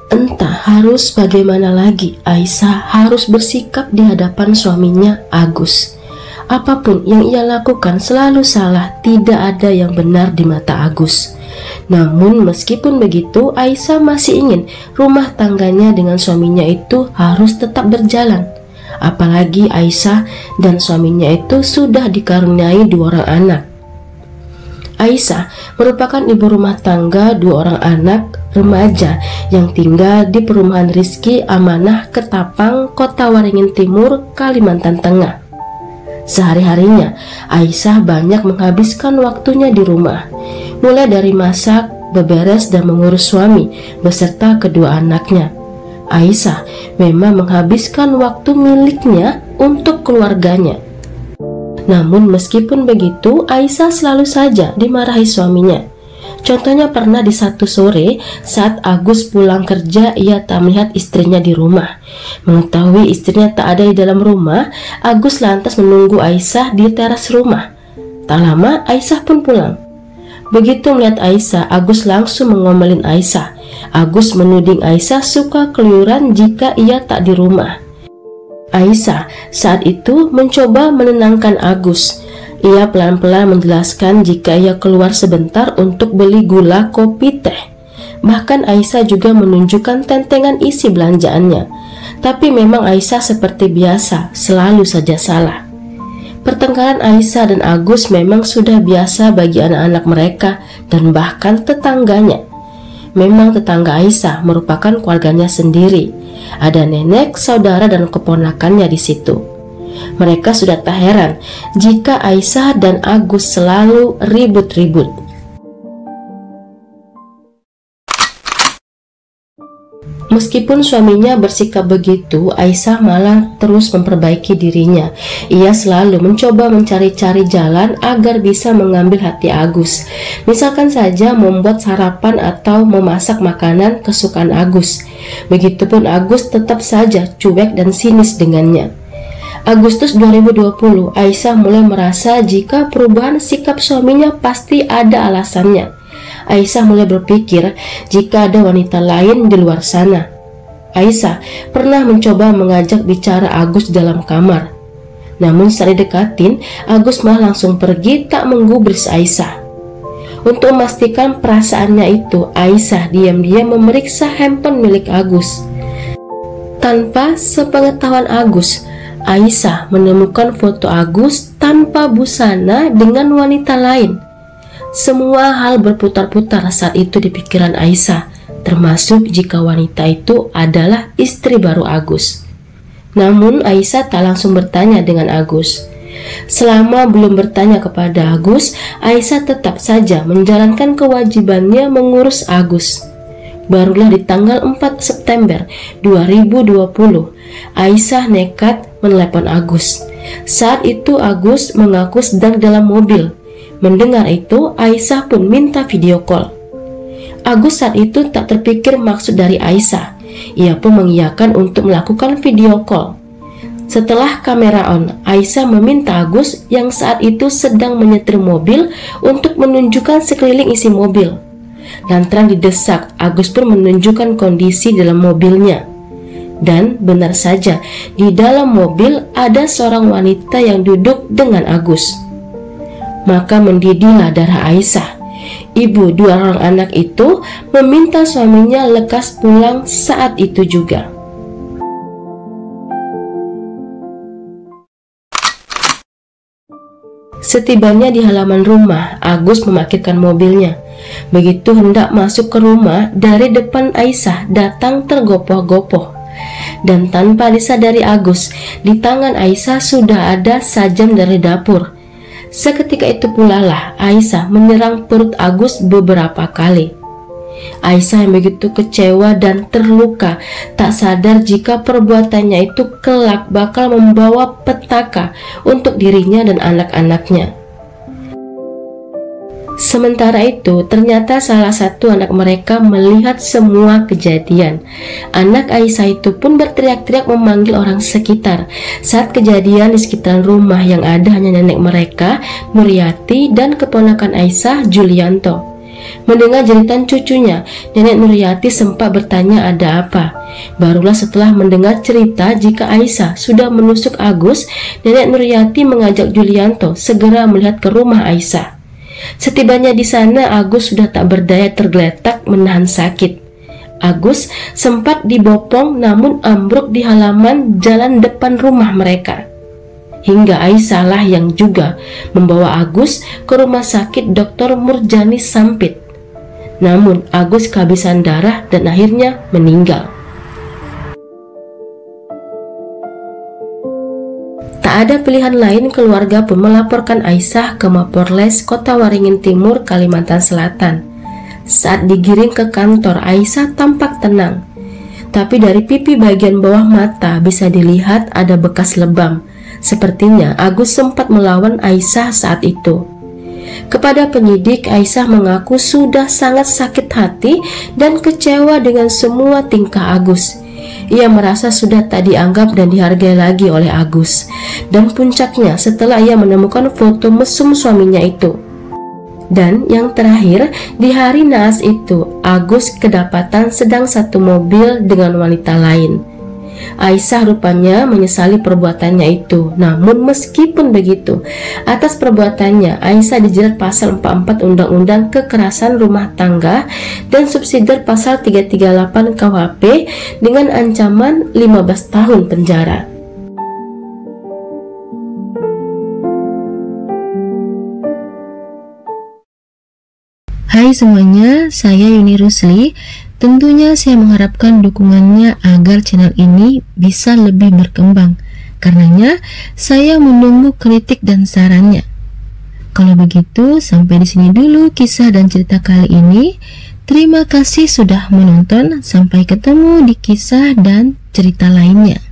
Entah harus bagaimana lagi, Aisyah harus bersikap di hadapan suaminya Agus. Apapun yang ia lakukan selalu salah, tidak ada yang benar di mata Agus. Namun meskipun begitu, Aisyah masih ingin rumah tangganya dengan suaminya itu harus tetap berjalan. Apalagi Aisyah dan suaminya itu sudah dikaruniai 2 orang anak. Aisyah merupakan ibu rumah tangga 2 orang anak remaja yang tinggal di perumahan Rizki Amanah, Ketapang, Kota Waringin Timur, Kalimantan Tengah. Sehari-harinya Aisyah banyak menghabiskan waktunya di rumah, mulai dari masak, beberes, dan mengurus suami beserta kedua anaknya. Aisyah memang menghabiskan waktu miliknya untuk keluarganya. Namun meskipun begitu, Aisyah selalu saja dimarahi suaminya. Contohnya pernah di satu sore saat Agus pulang kerja, ia tak melihat istrinya di rumah. Mengetahui istrinya tak ada di dalam rumah, Agus lantas menunggu Aisyah di teras rumah. Tak lama Aisyah pun pulang. Begitu melihat Aisyah, Agus langsung mengomelin Aisyah. Agus menuding Aisyah suka keluyuran jika ia tak di rumah. Aisyah saat itu mencoba menenangkan Agus. Ia pelan-pelan menjelaskan jika ia keluar sebentar untuk beli gula, kopi, teh. Bahkan Aisyah juga menunjukkan tentengan isi belanjaannya. Tapi memang Aisyah seperti biasa, selalu saja salah. Pertengkaran Aisyah dan Agus memang sudah biasa bagi anak-anak mereka dan bahkan tetangganya. Memang tetangga Aisyah merupakan keluarganya sendiri. Ada nenek, saudara, dan keponakannya di situ. Mereka sudah tak heran jika Aisyah dan Agus selalu ribut-ribut. Meskipun suaminya bersikap begitu, Aisyah malah terus memperbaiki dirinya. Ia selalu mencoba mencari-cari jalan agar bisa mengambil hati Agus. Misalkan saja membuat sarapan atau memasak makanan kesukaan Agus. Begitupun Agus tetap saja cuek dan sinis dengannya. Agustus 2020, Aisyah mulai merasa jika perubahan sikap suaminya pasti ada alasannya. Aisyah mulai berpikir jika ada wanita lain di luar sana. Aisyah pernah mencoba mengajak bicara Agus dalam kamar. Namun saat didekatin, Agus malah langsung pergi tak menggubris Aisyah. Untuk memastikan perasaannya itu, Aisyah diam-diam memeriksa handphone milik Agus. Tanpa sepengetahuan Agus, Aisyah menemukan foto Agus tanpa busana dengan wanita lain. Semua hal berputar-putar saat itu di pikiran Aisyah, termasuk jika wanita itu adalah istri baru Agus. Namun Aisyah tak langsung bertanya dengan Agus. Selama belum bertanya kepada Agus, Aisyah tetap saja menjalankan kewajibannya mengurus Agus. Barulah di tanggal 4 September 2020, Aisyah nekat menelepon Agus. Saat itu Agus mengaku sedang dalam mobil. Mendengar itu, Aisyah pun minta video call. Agus saat itu tak terpikir maksud dari Aisyah. Ia pun mengiyakan untuk melakukan video call. Setelah kamera on, Aisyah meminta Agus yang saat itu sedang menyetir mobil untuk menunjukkan sekeliling isi mobil. Lantaran didesak, Agus pun menunjukkan kondisi dalam mobilnya. Dan benar saja, di dalam mobil ada seorang wanita yang duduk dengan Agus. Maka mendidihlah darah Aisyah. Ibu 2 orang anak itu meminta suaminya lekas pulang saat itu juga. Setibanya di halaman rumah, Agus memarkirkan mobilnya. Begitu hendak masuk ke rumah, dari depan Aisyah datang tergopoh-gopoh. Dan tanpa disadari Agus, di tangan Aisyah sudah ada sajam dari dapur. Seketika itu pula lah Aisyah menyerang perut Agus beberapa kali. Aisyah yang begitu kecewa dan terluka, tak sadar jika perbuatannya itu kelak bakal membawa petaka untuk dirinya dan anak-anaknya. Sementara itu, ternyata salah satu anak mereka melihat semua kejadian. Anak Aisyah itu pun berteriak-teriak memanggil orang sekitar. Saat kejadian di sekitaran rumah yang ada hanya nenek mereka, Muriati, dan keponakan Aisyah, Julianto. Mendengar jeritan cucunya, Nenek Nuryati sempat bertanya ada apa. Barulah setelah mendengar cerita jika Aisyah sudah menusuk Agus, Nenek Nuryati mengajak Julianto segera melihat ke rumah Aisyah. Setibanya di sana, Agus sudah tak berdaya tergeletak menahan sakit. Agus sempat dibopong namun ambruk di halaman jalan depan rumah mereka. Hingga Aisyah lah yang juga membawa Agus ke rumah sakit Dr. Murjani Sampit. Namun Agus kehabisan darah dan akhirnya meninggal. Tak ada pilihan lain, keluarga pun melaporkan Aisyah ke Mapolres Kota Waringin Timur, Kalimantan Selatan. Saat digiring ke kantor, Aisyah tampak tenang. Tapi dari pipi bagian bawah mata bisa dilihat ada bekas lebam. Sepertinya Agus sempat melawan Aisyah saat itu. Kepada penyidik, Aisyah mengaku sudah sangat sakit hati dan kecewa dengan semua tingkah Agus. Ia merasa sudah tak dianggap dan dihargai lagi oleh Agus. Dan puncaknya setelah ia menemukan foto mesum suaminya itu. Dan yang terakhir, di hari naas itu, Agus kedapatan sedang satu mobil dengan wanita lain. Aisyah rupanya menyesali perbuatannya itu. Namun meskipun begitu, atas perbuatannya Aisyah dijerat pasal 44 Undang-Undang Kekerasan Rumah Tangga dan subsidiar pasal 338 KUHP dengan ancaman 15 tahun penjara. Hai semuanya, saya Yuni Rusli. Tentunya saya mengharapkan dukungannya agar channel ini bisa lebih berkembang. Karenanya, saya menunggu kritik dan sarannya. Kalau begitu, sampai di sini dulu kisah dan cerita kali ini. Terima kasih sudah menonton. Sampai ketemu di kisah dan cerita lainnya.